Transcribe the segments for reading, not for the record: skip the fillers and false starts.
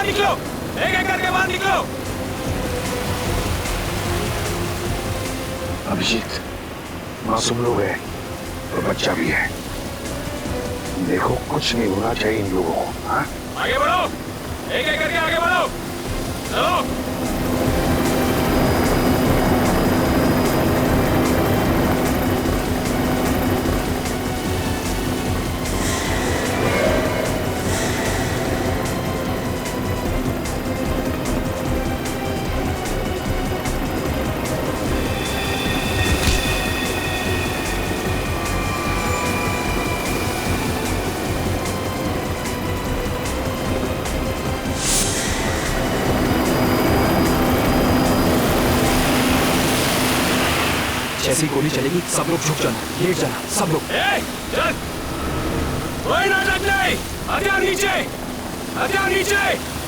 बाहर निकलो, एक एक करके बाहर निकलो। अभिजीत, मासूम लोग हैं और बच्चा भी है। देखो कुछ नहीं होना चाहिए इन लोगों को। हाँ, आगे बढ़ो, एक एक करके आगे बढ़ो, चलो। जैसी गोली चलेगी सब लोग झुक जाना, लेट जाना सब लोग। चल, कोई नाटक नहीं, हथियार नीचे, हथियार नीचे।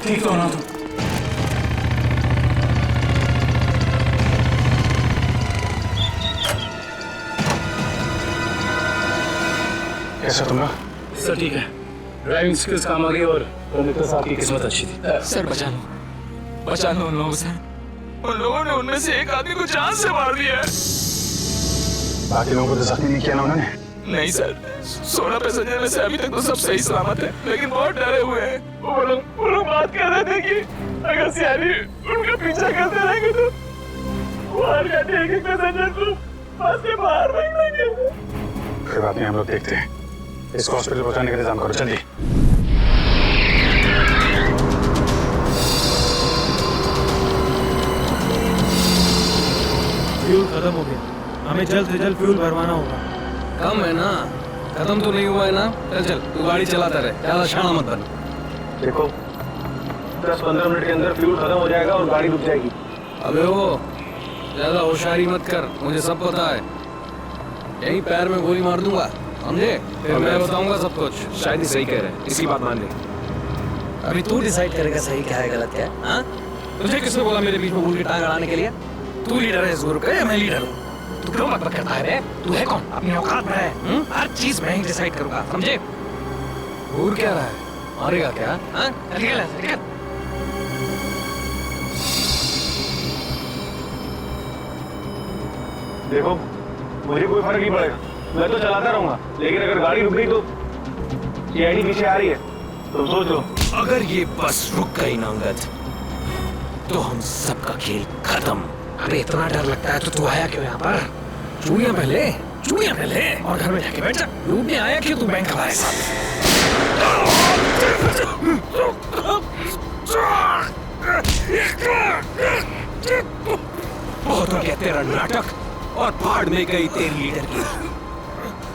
ठीक तो ना तुम? कैसा तुम? सर ठीक है, ड्राइविंग स्किल्स काम आ गई और मित्र साहब की किस्मत अच्छी थी। सर बचा लो उन लोगों से। उन लोगों ने उनमें से एक आदमी को जान से मार दिया है। बाकी लोगों को तो जख्मी नहीं किया ना उन्होंने? नहीं सर, 16 पैसेंजर में से अभी तक तो सब सही सलामत है, लेकिन बहुत डरे हुए हैं। वो लोग बात कर रहे थे कि अगर सियारी उनका पीछा करते रहेंगे तो वो हर घंटे एक पैसेंजर को बस से बाहर फेंक देंगे। कोई बात नहीं, हम लोग देखते हैं। इसको हॉस्पिटल पहुंचाने का इंतजाम करो जल्दी। फ्यूल खत्म हो गया, हमें जल्द से जल्द फ्यूल भरवाना होगा। कम है ना, खत्म तो नहीं हुआ है ना। चल तू गाड़ी चलाता रहे, ज्यादा शाना मत बन। देखो 10-15 मिनट के अंदर फ्यूल खत्म हो जाएगा और गाड़ी रुक जाएगी। अबे वो ज्यादा होशियारी मत कर, मुझे सब पता है। यही पैर में गोली मार दूंगा, समझे? फिर मैं बताऊंगा सब कुछ। शायद ही सही कह रहे हैं, इसकी बात मान ले। अभी तू डिसाइड करेगा सही क्या है गलत क्या है। हाँ, तुझे किसने बोला मेरे बीच में भूल के टांग अड़ाने के लिए? तू लीडर है इस ग्रुप का या मैं लीडर हूँ? तू क्यों मत करता है बे? तू है कौन? अपनी औकात में है। हर चीज मैं ही डिसाइड करूंगा, समझे? भूल क्या रहा है, मारेगा क्या? हाँ, निकल। देखो मुझे कोई फर्क नहीं पड़ेगा, मैं तो चलाता रहूंगा, लेकिन अगर गाड़ी रुक गई तो सीआईडी पीछे आ रही है, तुम सोच लो। अगर ये बस रुक गई ना अंगद, तो हम सबका खेल खत्म। अबे इतना डर लगता है तो तू आया क्यों यहाँ पर? चूड़ियां पहले और घर में जाके बैठ जा। लूटने आया क्यों तू बैंक हमारे साथ? बहुत हो गया तेरा नाटक और भाड़ में गई तेरी लीडर की।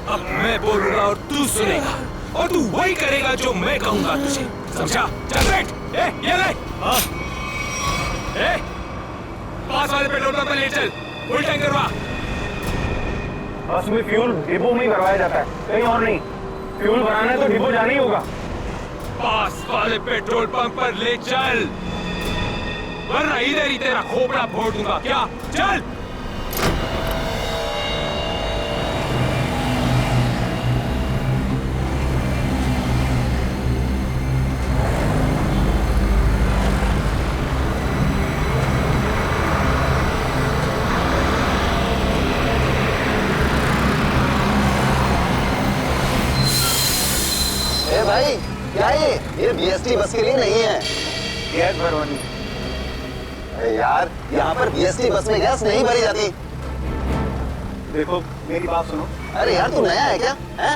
अब मैं बोलूंगा और तू सुनेगा और तू वही करेगा जो मैं कहूंगा तुझे, समझा? चल बैठ। ये ले। पास वाले पेट्रोल पंप पे ले चल, फुल टैंक करवा। बस में फ्यूल डिपो में ही भरवाया जाता है, कहीं और नहीं। फ्यूल भराना है तो डिपो जाना ही होगा। पास वाले पेट्रोल पंप पर ले चल, वरना इधर ही तेरा खोपड़ा फोड़ दूंगा। क्या? चल। अरे भाई क्या ये बीएसटी बस के लिए नहीं है। गैस भरवानी। अरे यार यहाँ पर बीएसटी बस में गैस नहीं भरी जाती। देखो मेरी बात सुनो। अरे यार तू नया है क्या है?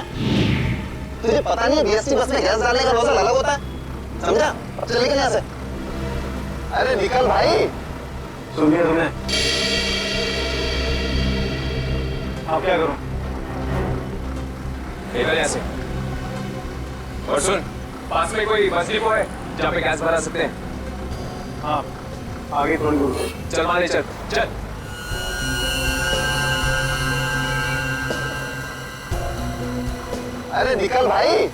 तुझे पता नहीं है बीएसटी बस में गैस डालने का नोजल अलग होता है, समझा? अब चल निकल यहाँ से। अरे निकल भाई। सुन लिया तुमने? आप क्या करो? निकल यहाँ से। और सुन, पास में कोई बस डिपो है जहाँ पे गैस भरा सकते हैं? हाँ आगे थोड़ी दूर। चल माने चल चल। अरे निकल भाई।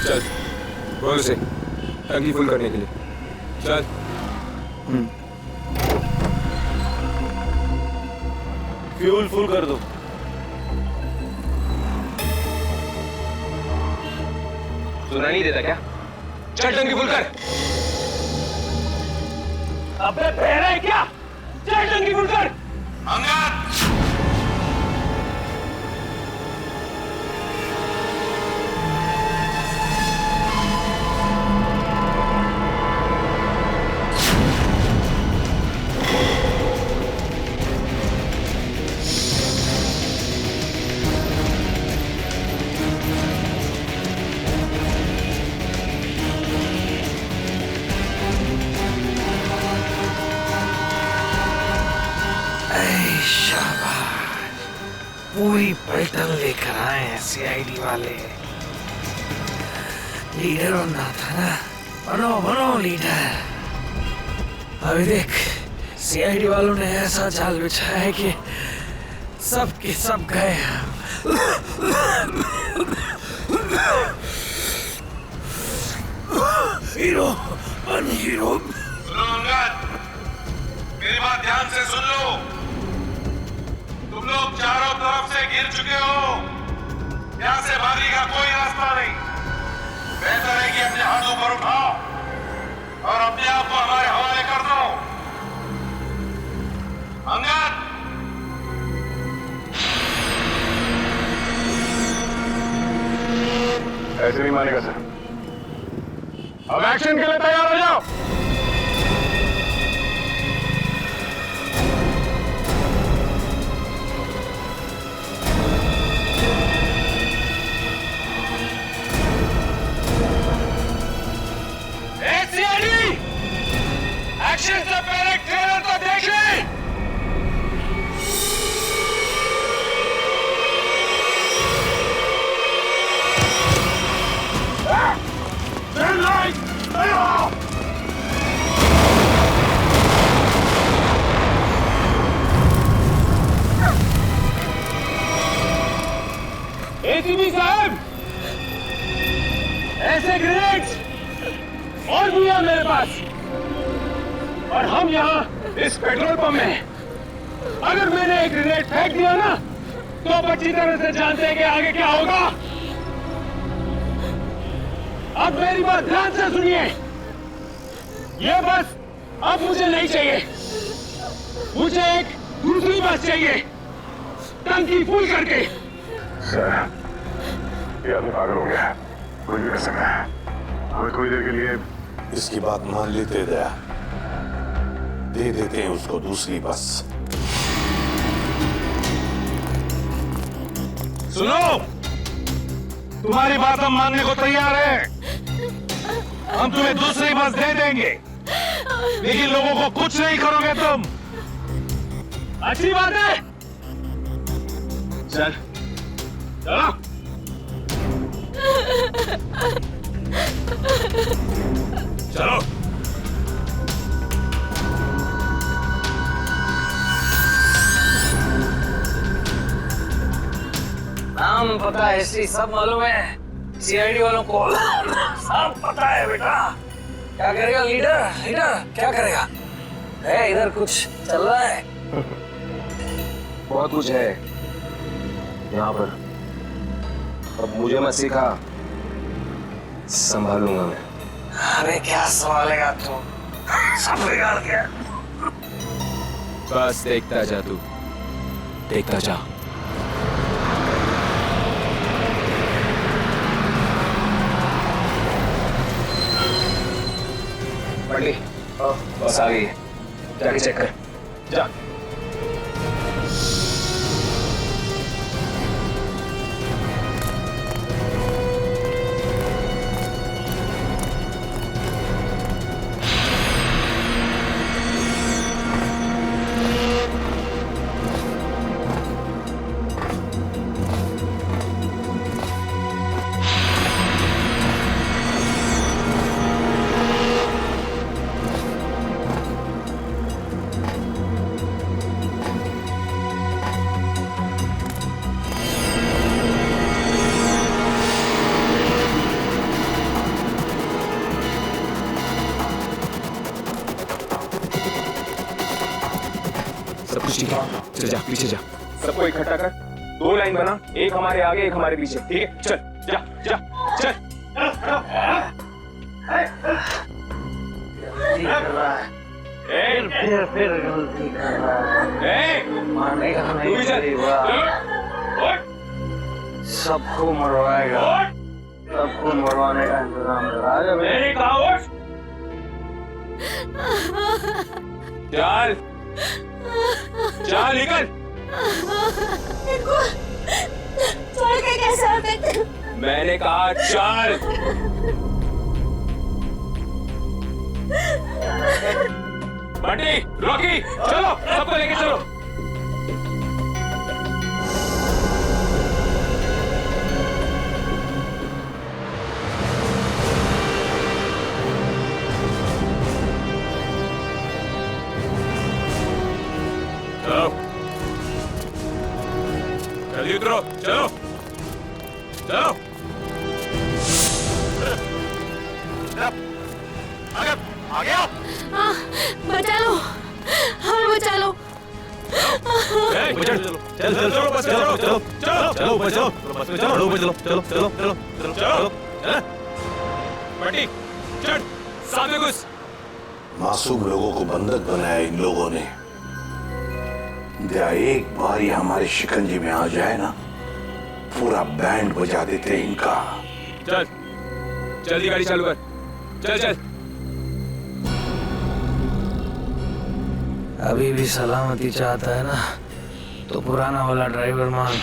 चल बोल से टंकी फुल करने के लिए चल। फ्यूल फुल कर दो। सुना नहीं देता क्या? चल टंकी फुल कर। अबे बहरा है क्या? चल टंकी फुल कर। अंगद पूरी पलटन लेकर आए हैं सीआईडी वाले। लीडर बनना था ना, बनो बनो लीडर। अभी देख सीआईडी वालों ने ऐसा जाल बिछाया है कि सब के सब गए। हीरो बन हीरो। सुनो अंगद, मेरी बात ध्यान से सुन लो। तुम लोग चारों तरफ से घिर चुके हो, यहाँ से भागने का कोई रास्ता नहीं। बेहतर है कि अपने हाथों पर उठाओ और अपने आप को हमारे हवाले कर दो। अंगद ऐसे नहीं मानेगा सर। अब एक्शन के लिए तैयार हो जाओ। एक्शन से पहले ट्रेलर तो देख ले। एसीपी साहब, ऐसे ग्रेनेड्स और भी है मेरे पास, और हम यहाँ इस पेट्रोल पंप में हैं। अगर मैंने एक ग्रेनेड फेंक दिया ना, तो आप अच्छी तरह से जानते हैं कि आगे क्या होगा। अब मेरी बात ध्यान से सुनिए। ये बस अब मुझे नहीं चाहिए, मुझे एक दूसरी बस चाहिए, टंकी फुल करके। सर, ये आदमी पागल हो गया, कोई भी कर सकता है। हमें थोड़ी देर के लिए इसकी बात मान लेते दया, दे देते हैं उसको दूसरी बस। सुनो, तुम्हारी बात हम मानने को तैयार हैं। हम तुम्हें दूसरी बस दे देंगे, लेकिन लोगों को कुछ नहीं करोगे तुम। अच्छी बात है। चल चलो। चलो। नाम पता ऐसी सब मालूम है, सीआईडी वालों को सब पता है बेटा। क्या करेगा लीडर? लीडर क्या करेगा? है इधर कुछ चल रहा है? बहुत कुछ है यहाँ पर। अब मुझे मत सिखा, संभालूंगा मैं। अरे क्या संभालेगा तू? सब बिगाड़ दिया। बस देखता जा तू, देखता जा। बड़ी बस आ गई है, जाके चेक कर। जा। सब कुछ ठीक है, चल जा, पीछे जा। सबको इकट्ठा कर, 2 लाइन बना, एक हमारे आगे एक हमारे पीछे, ठीक है? चल जा जा चल। गलती कर रहा है, फिर गलती कर रहा है। मारने का नहीं करेगा, सबको मरवाएगा, सबको मरवाने का इंतजाम करा। मेरी कहावत। चल चल निकल। इनको छोड़ के कैसे आ सकते? मैंने कहा चल। बंटी, रॉकी, चलो सबको लेके चलो। चलो, जल्दी उतरो, चलो चलो। आ गया। बचा लो, हमें बचा लो। चलो चलो चलो बस चलो चलो चलो चलो बस चलो बस में चलो बस चलो चलो चलो चलो चलो चलो। बंटी, चढ़, साथ में घुस। मासूम लोगों को बंधक बनाया इन लोगों ने। एक बार ये हमारे शिकंजे में आ जाए ना, पूरा बैंड बजा देते हैं इनका। चल, जल्दी गाड़ी चालू कर, चल चल। अभी भी सलामती चाहता है ना, तो पुराना वाला ड्राइवर मांग।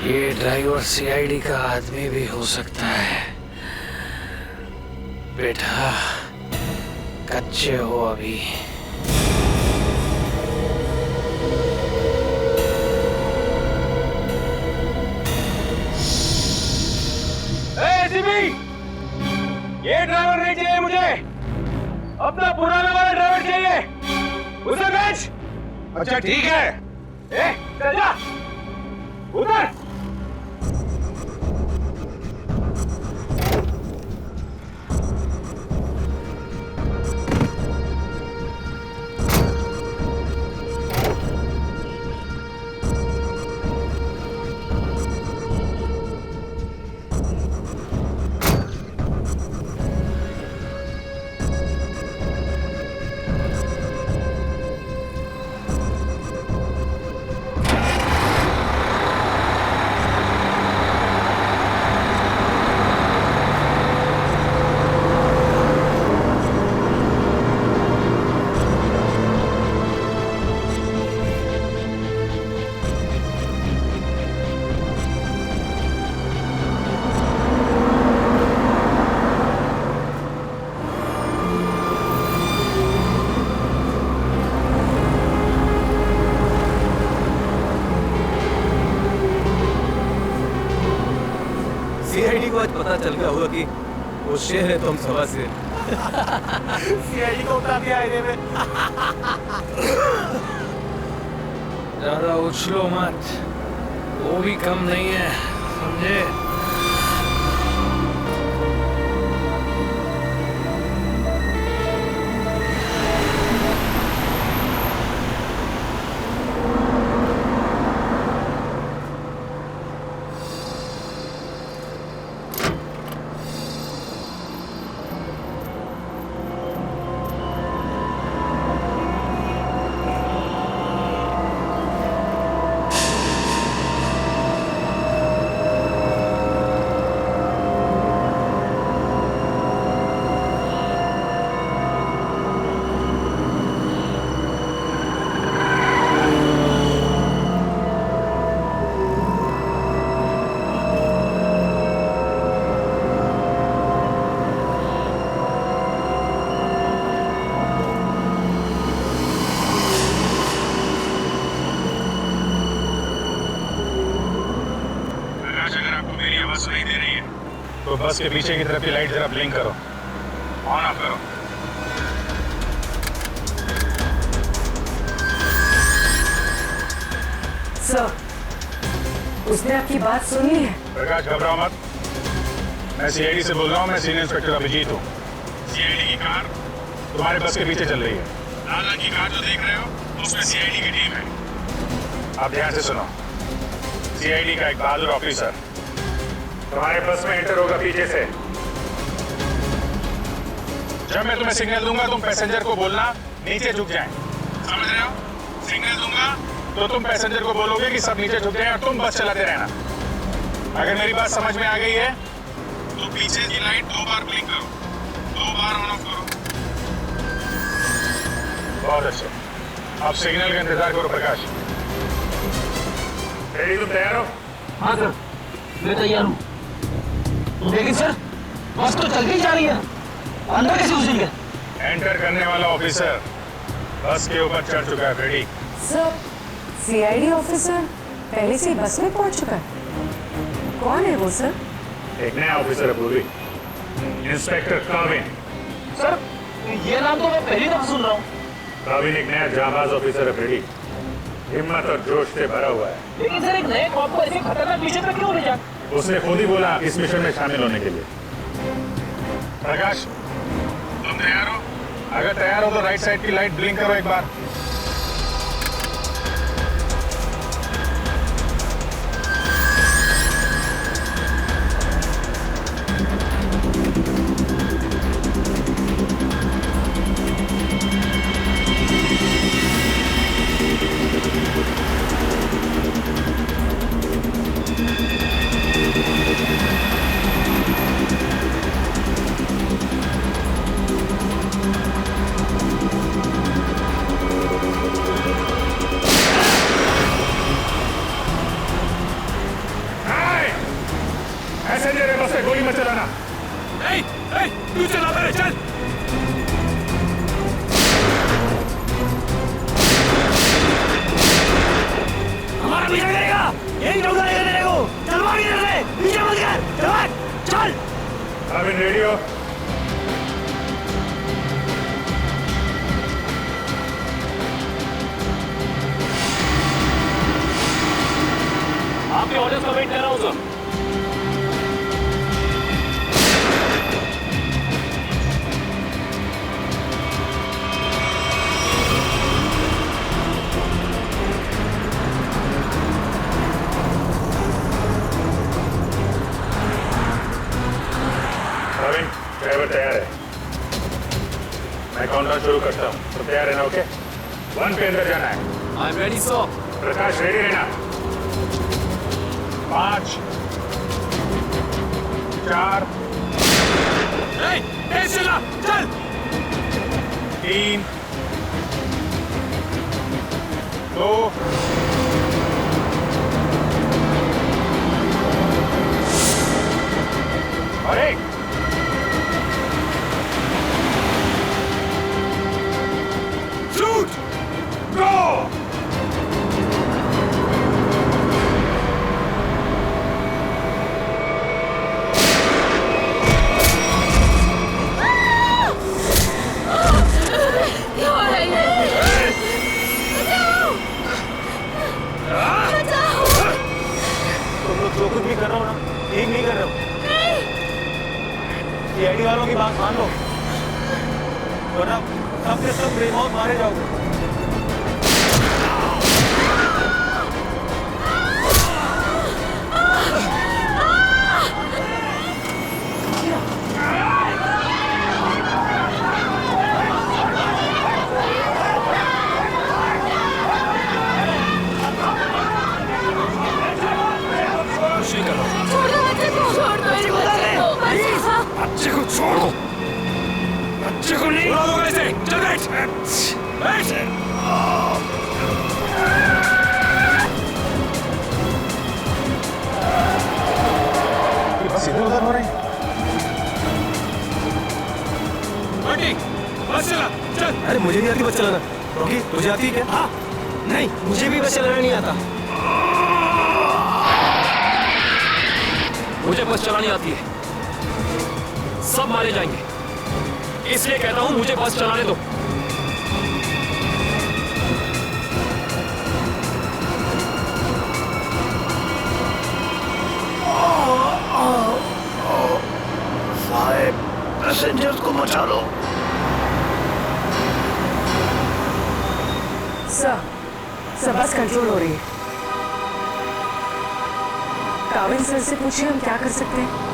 ये ड्राइवर सीआईडी का आदमी भी हो सकता है। बेटा, कच्चे हो अभी। ये ड्राइवर नहीं चाहिए मुझे, अपना पुराना वाला ड्राइवर चाहिए। उसे भेज। अच्छा ठीक है। चल जा उधर। सीआईडी को आज पता चल गया होगा कि वो शेर है तो हम सवा शेर। सीआईडी को उठा दिया आईने में। ज्यादा उछलो मत, वो भी कम नहीं है, समझे? तो बस के पीछे की तरफ की लाइट जरा ब्लिंक करो, ऑन ऑफ करो। सर, उसने आपकी बात सुन ली है? प्रकाश घबराओ मत, मैं सीआईडी से बोल रहा हूँ। मैं सीनियर इंस्पेक्टर अभिजीत हूँ। सीआईडी की कार तुम्हारे बस के पीछे चल रही है। लाल रंग की कार जो देख रहे हो उसमें सीआईडी की टीम है। आप ध्यान से सुनो, सीआईडी का एक बहादुर ऑफिसर तुम्हारे बस में एंटर होगा पीछे से। जब मैं तुम्हें सिग्नल दूंगा तुम पैसेंजर को बोलना नीचे झुक जाएं। समझ रहे हो? सिग्नल दूंगा तो तुम पैसेंजर को बोलोगे कि सब नीचे झुक जाएं और तुम बस चलाते रहना। अगर मेरी बात समझ में आ गई है तो पीछे की लाइट 2 बार ब्लिंक करो, 2 बार ऑन ऑफ करो। बहुत अच्छे, अब सिग्नल का इंतजार करो। प्रकाश रेडी? तुम तैयार हो? हाँ सर, मैं तैयार हूँ। लेकिन सर, बस तो चल ही जा रही है, अंदर कैसे घुसेंगे? एंटर करने वाला ऑफिसर बस के ऊपर चढ़ चुका है। रेडी? सर, सीआईडी ऑफिसर पहले से ही बस में पहुंच चुका है। कौन है वो सर? एक नया ऑफिसर है पूरी, इंस्पेक्टर काविन। सर, ये नाम तो मैं पहली दफा सुन रहा हूँ। काविन एक नया जाबाज ऑफिसर है। रेडी? हिम्मत और जोश से भरा हुआ है। लेकिन सर, एक नए कॉप को ऐसे खतरनाक मिशन में क्यों ले जा? उसने खुद ही बोला इस मिशन में शामिल होने के लिए। प्रकाश तुम तैयार हो? अगर तैयार हो तो राइट साइड की लाइट ब्लिंक करो एक बार। पैसेंजर है, बस से गोली मत चलाना। तू चला मेरे, चल। हमारा पीछा करेगा, यही डोगा लेगा तेरे को। चल भाग इधर से, पीछे मत कर, चल। काविन रेडी हो? आपके ऑर्डर्स का वेट कर रहा हूँ सर। ड्राइवर तैयार है, मैं काउंटडाउन शुरू करता हूँ। तो तैयार है ना? ओके, 1 पे अंदर जाना है। I am ready sir. Prakash ready रहना। 5 4 तेज चला, चल। 3 2 और 1। शूट, गो। ठीक नहीं कर रहे हो। सीआईडी वालों की बात मान लो, वरना सब के सब बेमौत मारे जाओगे। बच्चे को छोड़ दो, बच्चे को नहीं उड़ा दोगे इसे। चल बैठ, बैठ। बस इधर उधर हो रहे हैं। बंटी, बस चला, चल। अरे मुझे नहीं आती बस चलाना। रॉकी, तुझे आती है क्या? हाँ। नहीं, मुझे भी बस चलाना नहीं आता। मुझे बस चलानी आती है, सब मारे जाएंगे, इसलिए कहता हूं मुझे बस चलाने दो। साहब, पैसेंजर्स को बचा लो। सर बस कंट्रोल हो रही है। काविन सर से पूछिए हम क्या कर सकते हैं।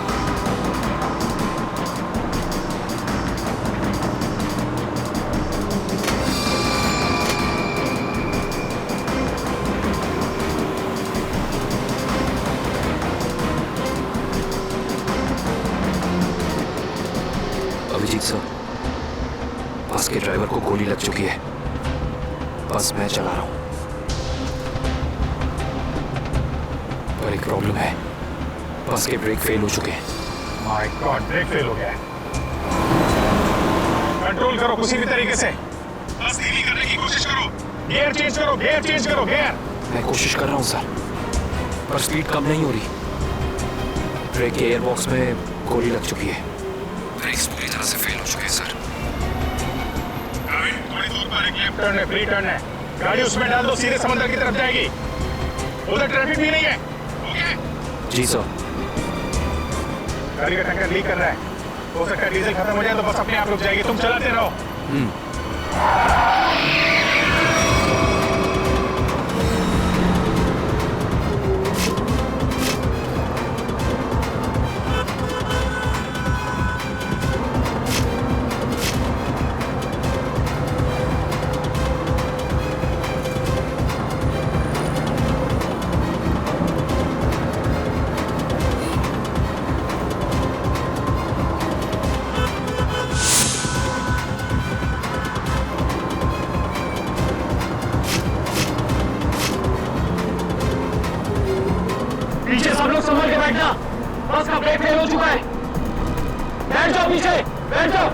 अभिजीत सर, बस के ड्राइवर को गोली लग चुकी है, बस मैं चला रहा हूं, पर एक प्रॉब्लम है, बस के ब्रेक फेल हो चुके हैं। माय गॉड, ब्रेक फेल हो गया है। कंट्रोल करो किसी भी तरीके से, बस धीमी करने की कोशिश करो। गियर चेंज करो, गियर चेंज करो, गियर। मैं कोशिश कर रहा हूं सर, पर स्पीड कम नहीं हो रही। ब्रेक के एयरबॉक्स में गोली लग चुकी है, ब्रेक्स पूरी तरह से फेल हो चुके हैं सर। थोड़ी दूर पर एक लेफ्ट टर्न है, फ्री टर्न है, गाड़ी उसमें डाल दो, सीधे समंदर की तरफ जाएगी। उधर ट्रैफिक भी नहीं है। ओके? जी सर। गाड़ी का टैंकर लीक कर रहा है, हो सकता है डीजल खत्म हो जाए तो बस अपने आप रुक जाएगी, तुम चलाते रहो। पीछे सब लोग संभल के बैठना, बस का ब्रेक फेल हो चुका है। बैठ जाओ पीछे, बैठ जाओ।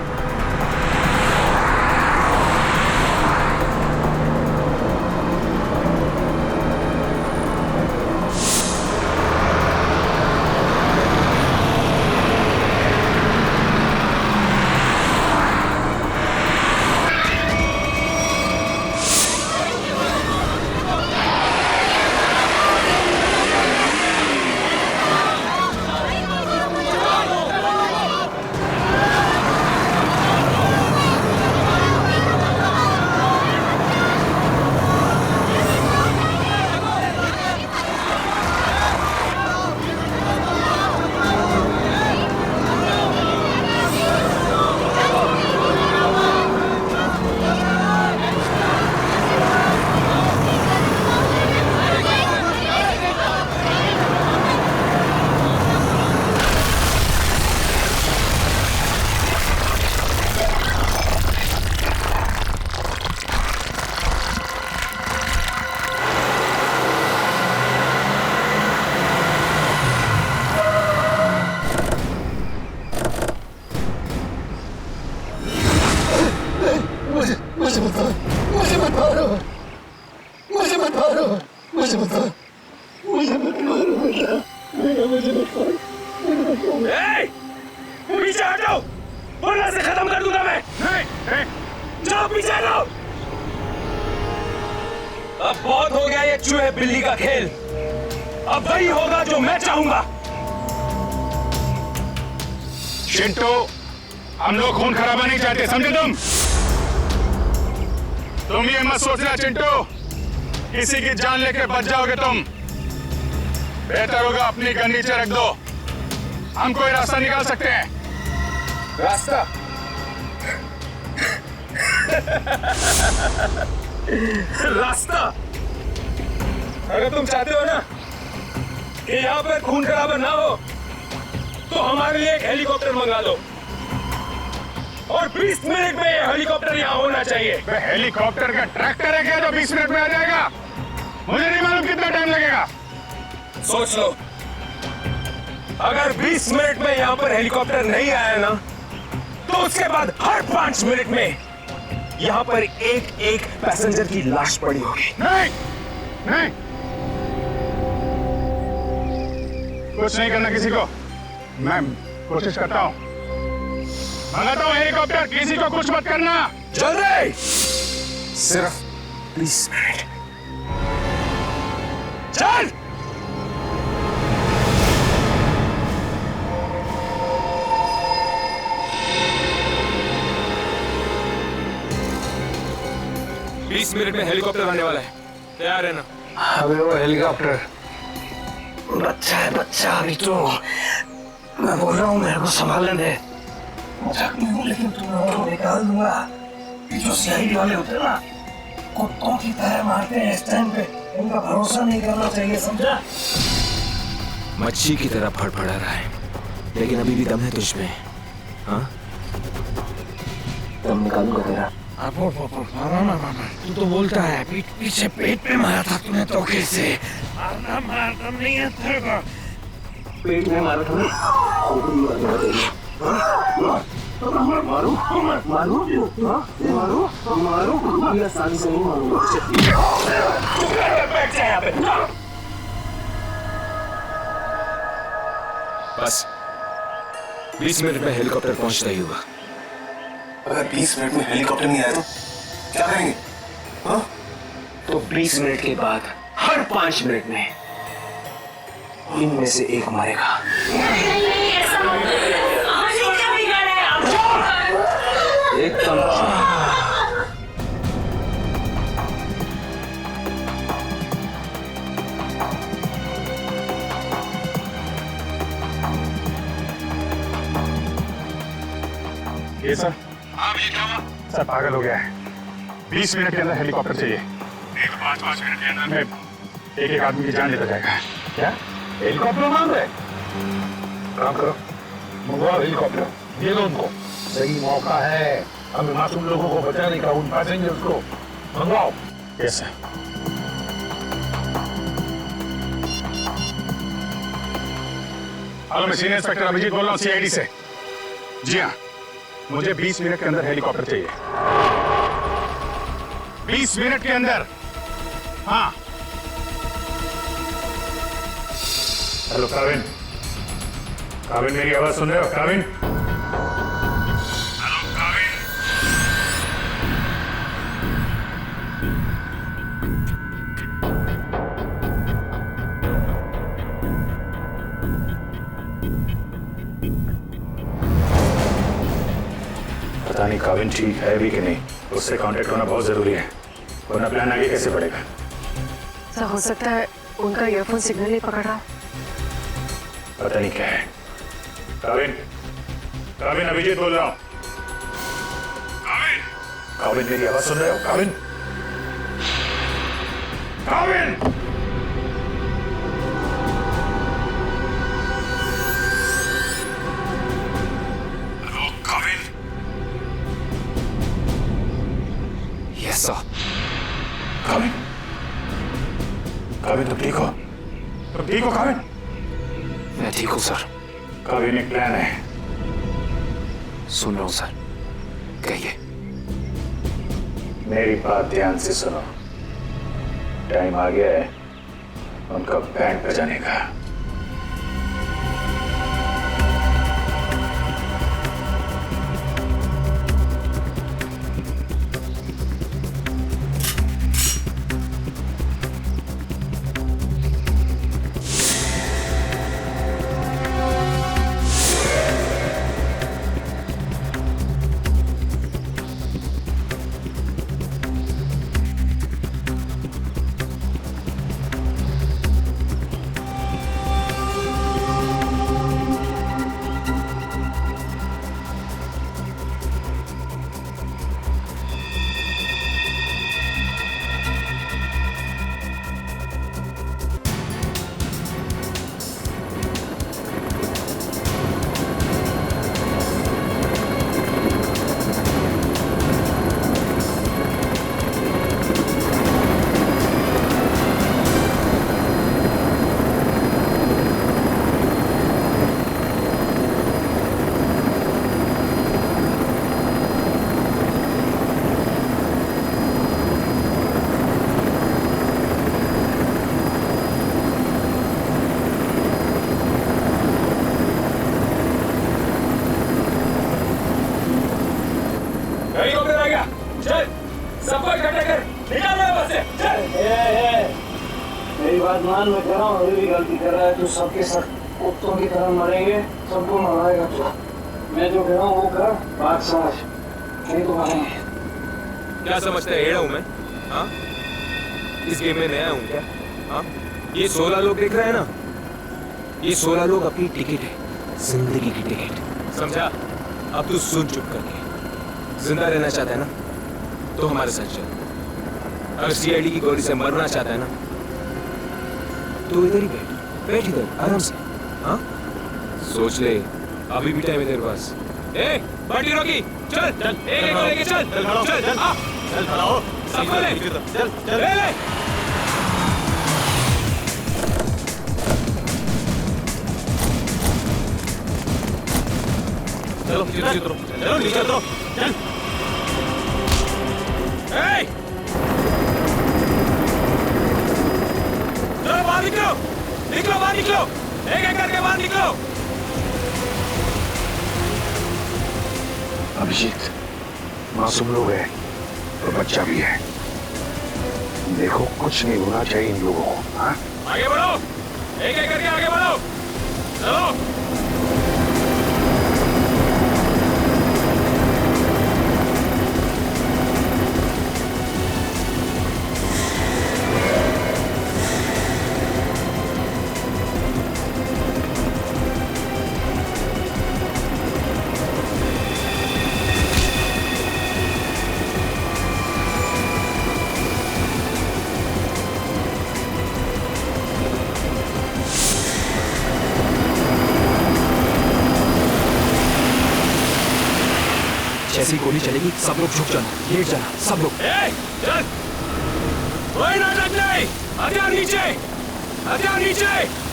पीछे हटो, वरना से खत्म कर दूंगा मैं। जाओ पीछे हटो। अब बहुत हो गया ये चूहे बिल्ली का खेल, अब वही होगा जो मैं चाहूंगा। चिंटू, हम लोग खून खराबा नहीं चाहते, समझे तुम ये मत सोचना चिंटू, किसी की जान लेके बच जाओगे तुम। बेहतर होगा अपनी गन नीचे रख दो, हम कोई रास्ता निकाल सकते हैं। रास्ता? रास्ता? अगर तुम चाहते हो ना कि यहाँ पर खून खराबा ना हो, तो हमारे लिए एक हेलीकॉप्टर मंगा लो, और 20 मिनट में ये हेलीकॉप्टर यहाँ होना चाहिए। हेलीकॉप्टर का ट्रैक्टर है क्या जो 20 मिनट में आ जाएगा? मुझे नहीं मालूम कितना टाइम लगेगा। सोच लो, अगर 20 मिनट में यहाँ पर हेलीकॉप्टर नहीं आया ना, तो उसके बाद हर 5 मिनट में यहाँ पर एक एक पैसेंजर की लाश पड़ी होगी। नहीं, नहीं, कुछ नहीं करना किसी को। मैं कोशिश करता हूँ, मंगाता हूँ हेलीकॉप्टर, किसी को कुछ मत करना। जल्दी, सिर्फ 20 मिनट। चल। बीस मिनट में हेलीकॉप्टर आने वाला है, तैयार है ना? अबे वो हेलीकॉप्टर बच्चा है, बच्चा। अभी तो मैं बोल रहा हूँ मेरे को संभालने दे, लेकिन तुम्हें निकाल दूंगा। जो सीआईडी वाले होते हैं ना, कुत्तों की तरह मारते हैं इस टाइम पे, उनका भरोसा नहीं करना चाहिए, समझा? मच्छी की तरह फड़फड़ा रहा है, लेकिन अभी भी दम है तुझमें। हाँ, दम निकालूंगा तेरा। तू तो बोलता है पीछे पेट पे मारा था तूने धोखे से। मारना नहीं है तेरे को। पेट में मारा था ना? मारू ये आसानी से नहीं मारूंगा। बैठ जा यहाँ पे। बस 20 मिनट में हेलीकॉप्टर पहुंचता ही होगा। अगर 20 मिनट में हेलीकॉप्टर नहीं आया तो क्या करेंगे? हाँ? तो 20 मिनट के बाद हर 5 मिनट में इनमें से एक मारेगा। एकदम ये सर, सर पागल हो गया है। 20 मिनट के अंदर हेलीकॉप्टर चाहिए, नहीं तो 5-5 मिनट के अंदर में एक आदमी की जान लेता जाएगा। क्या हेलीकॉप्टर मांग रहे? काम करो, मंगवाओ हेलीकॉप्टर, दे दो उनको। सही मौका है हमें मासूम लोगों को बचाने का, उन पैसेंजर्स को मंगवाओ। Yes sir. हेलो, मैं सीनियर इंस्पेक्टर अभिजीत बोल रहा हूँ सीआईडी से। जी हाँ, मुझे 20 मिनट के अंदर हेलीकॉप्टर चाहिए। 20 मिनट के अंदर। हाँ। हेलो काविन, काविन मेरी आवाज सुन रहे हो? काविन, हेलो काविन। पता नहीं काविन ठीक है भी कि नहीं, उससे कांटेक्ट होना बहुत जरूरी है, वरना प्लान आगे कैसे बढ़ेगा? सर हो सकता है उनका ईयरफोन सिग्नल नहीं पकड़ रहा। पता नहीं क्या है। काविन, काविन अभिजीत बोल रहा हूँ। काविन, काविन मेरी आवाज सुन रहे हो? Kavin, Kavin. Hello Kavin. Yes sir. Kavin, Kavin तुम ठीक हो? तुम ठीक हो काविन? मैं ठीक हूँ सर। काविन एक प्लान है। सुन रहा हूँ सर, कहिए। मेरी बात ध्यान से सुनो, टाइम आ गया है उनका बैंड बजाने का। अदनान मैं कह रहा हूँ, अभी भी गलती कर रहा है तू। सबके सब कुत्तों की तरह मरेंगे, सबको मराएगा तू। मैं जो कह रहा हूँ वो कर, बात समझ, नहीं तो मरेंगे। क्या समझता है एड़ा हूँ मैं? हाँ, इस गेम में नया हूँ क्या? हाँ, ये 16 लोग देख रहे हैं ना, ये 16 लोग अपनी टिकट है, जिंदगी की टिकट, समझा? अब तू सुन चुप करके। जिंदा रहना चाहता है ना, तो हमारे साथ चल। अगर सीआईडी की गोली से मरना चाहता है ना, तो इधर ही बैठ इधर आराम से। हाँ, सोच ले, अभी भी टाइम है तेरे पास। ए, पार्टी रोकी, चल चल, एक को लेके चल, चल खड़ा हो, चल चल, चल खड़ा हो, सबको ले, चल चल, ले। चलो नीचे उतरो, चलो नीचे उतरो, चल। चलो बाहर निकलो, निकलो बाहर निकलो, एक करके बाहर निकलो। अभिजीत, मासूम लोग हैं और बच्चा भी है। देखो कुछ नहीं होना चाहिए इन लोगों को। हाँ? आगे बढ़ो, एक करके आगे बढ़ो, चलो। जैसी गोली चलेगी सब लोग झुक जाना, लेट जाना सब लोग। चल, कोई नाटक नहीं, हथियार नीचे, हथियार नीचे।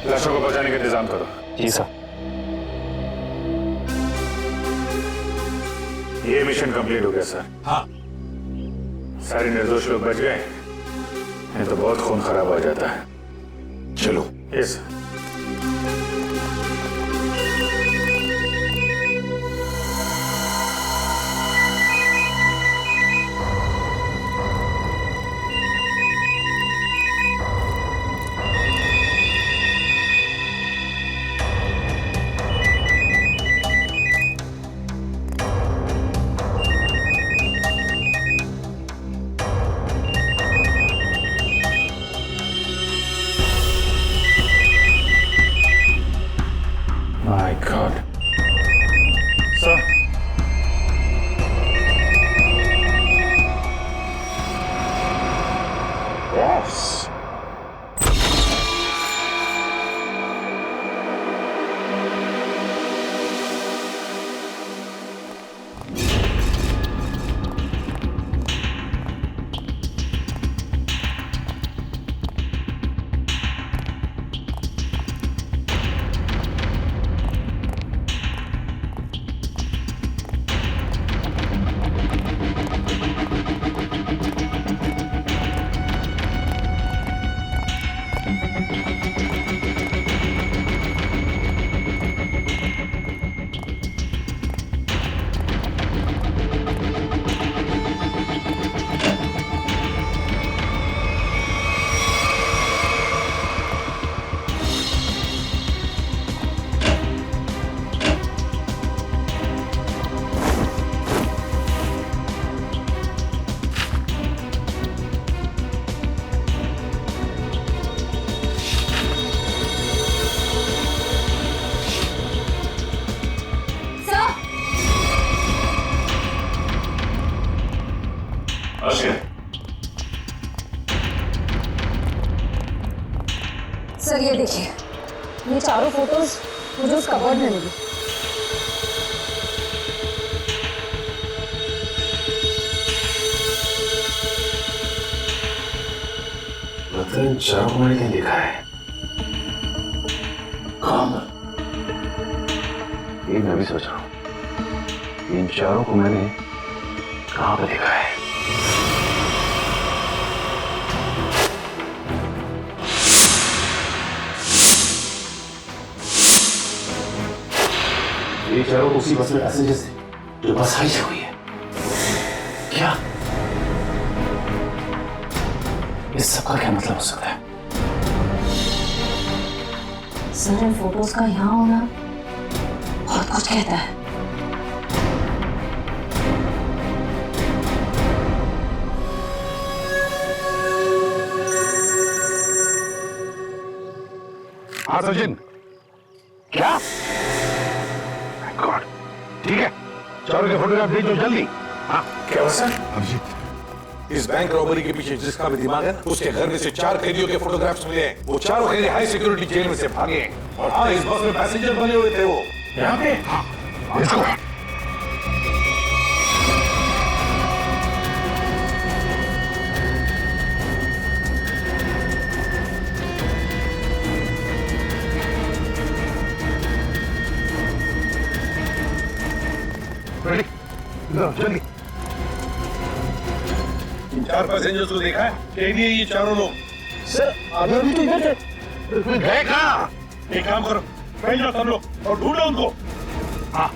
लाशों को बचाने का इंतजाम करो। जी सर। ये मिशन कंप्लीट हो गया सर। हाँ। सारे निर्दोष लोग बच गए, नहीं तो बहुत खून खराब हो जाता है। चलो। Yes. My God. Sir. Yes. Sir ये देखिए, ये चारों फोटोज मुझे उस कबर्ड में मिली। मतलब इन चारों को मैंने कहीं देखा है। कहाँ? ये मैं भी सोच रहा हूँ, इन चारों को मैंने कहाँ पे देखा है? ये चारों को उसी बस में पैसेंजर्स थे जो बस हाईजैक हुई है। क्या इस सबका क्या मतलब हो सकता है? सर इन फोटोज का यहाँ होना बहुत कुछ कहता है। हाँ सचिन, क्या? गॉड, ठीक है, चारों के फोटोग्राफ भेजो जल्दी। हाँ क्या हुआ सर? अभिजीत, इस बैंक रॉबरी के पीछे जिसका भी दिमाग है ना, उसके घर में से 4 कैदियों के फोटोग्राफ्स मिले हैं। वो चारों कैदी हाई सिक्योरिटी जेल में से भागे हैं। और हाँ, इस बस में पैसेंजर बने हुए थे वो। यहाँ पे? हाँ, इसको। रेडी? लो जल्दी। इन 4 पैसेंजर्स को देखा है? कैदी है ये चारों लोग। सर अभी तो इधर थे। गए कहाँ? एक काम करो, फैल जाओ सब लोग और ढूंढो उनको। हाँ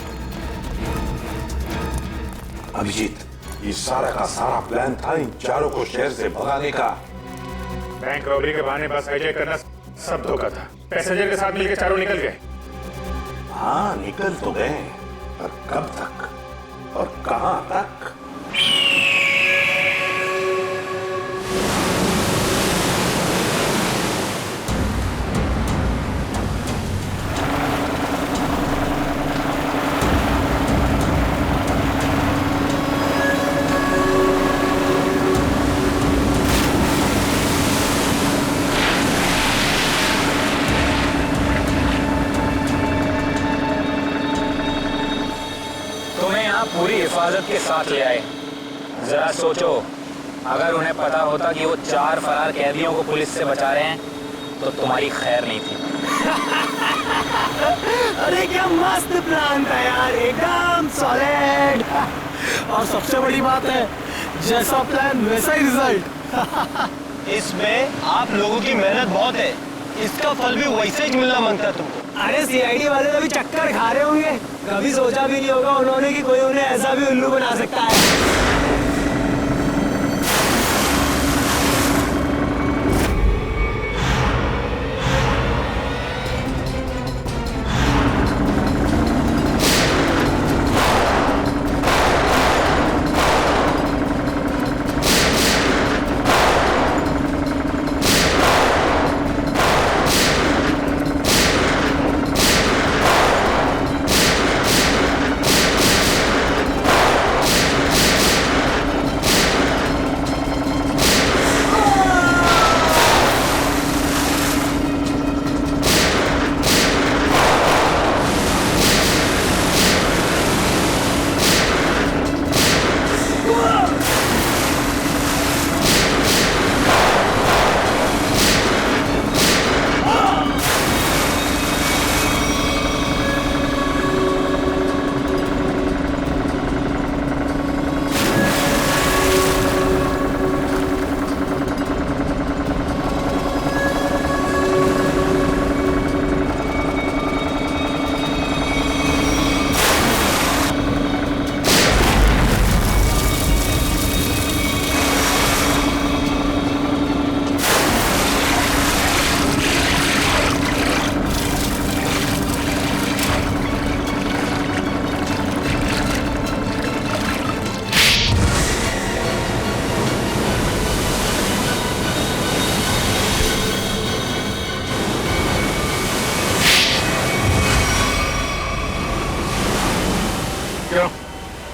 अभिजीत, ये सारा का सारा प्लान था इन चारों को शहर से भगाने का। बैंक रॉबरी के बहाने बस हाईजैक करना सब धोखा था। पैसेंजर के साथ मिलकर चारों निकल गए। हाँ निकल तो गए, पर कब तक और कहां तक? पूरी हिफाजत के साथ ले आए। जरा सोचो, अगर उन्हें पता होता कि वो 4 फरार कैदियों को पुलिस से बचा रहे हैं तो तुम्हारी खैर नहीं थी। अरे क्या मस्त प्लान था यार, एकदम सॉलिड। और सबसे बड़ी बात है, जैसा प्लान वैसा ही रिजल्ट। इसमें आप लोगों की मेहनत बहुत है, इसका फल भी वैसे ही मिलना मांगता तुमको। अरे सीआईडी वाले तो भी चक्कर खा रहे होंगे, कभी सोचा भी नहीं होगा उन्होंने कि कोई उन्हें ऐसा भी उल्लू बना सकता है।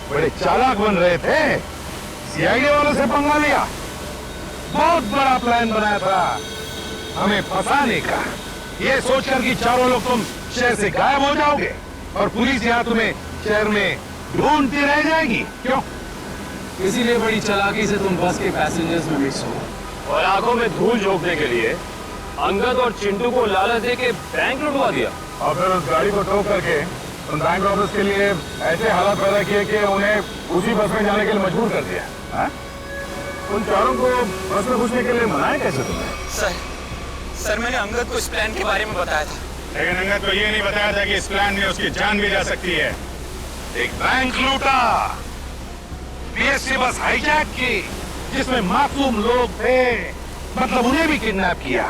बड़े चालाक बन रहे थे, सीआईडी वालों से पंगा लिया। बहुत बड़ा प्लान बनाया था हमें फंसाने का। ये सोचकर कि चारों लोग तुम शहर से गायब हो जाओगे और पुलिस यहाँ तुम्हें शहर में ढूंढती रह जाएगी, क्यों? इसीलिए बड़ी चालाकी से तुम बस के पैसेंजर्स में मिक्स हो और आंखों में धूल झोंकने के लिए अंगद और चिंटू को लालच दे के बैंक लुटवा दिया। और फिर उस गाड़ी को टो करके तुम बैंक ऑफिस के लिए ऐसे हालात पैदा किए कि उन्हें उसी बस में जाने के लिए मजबूर कर दिया। हाँ? उन चारों को बस में घुसने के लिए मनाया कैसे तुमने? सर मैंने अंगद को इस प्लान के बारे में बताया था। लेकिन अंगद को ये नहीं बताया था कि इस प्लान में उसकी जान भी जा सकती है। एक बैंक लूटा, बीएसटी बस हाईजैक की जिसमें मासूम लोग थे, मतलब उन्हें भी किडनैप किया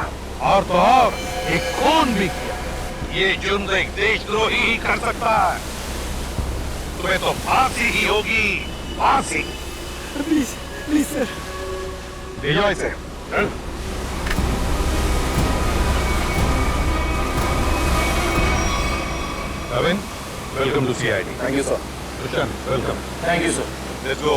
और तो और एक खून भी किया। ये जुर्म एक देशद्रोही ही कर सकता है। तुम्हें तो फांसी ही होगी, फांसी। Please sir. ले जाओ इसे। चल। Kevin, welcome to CID. Thank you sir. Krishan, welcome. Thank you sir. Let's go.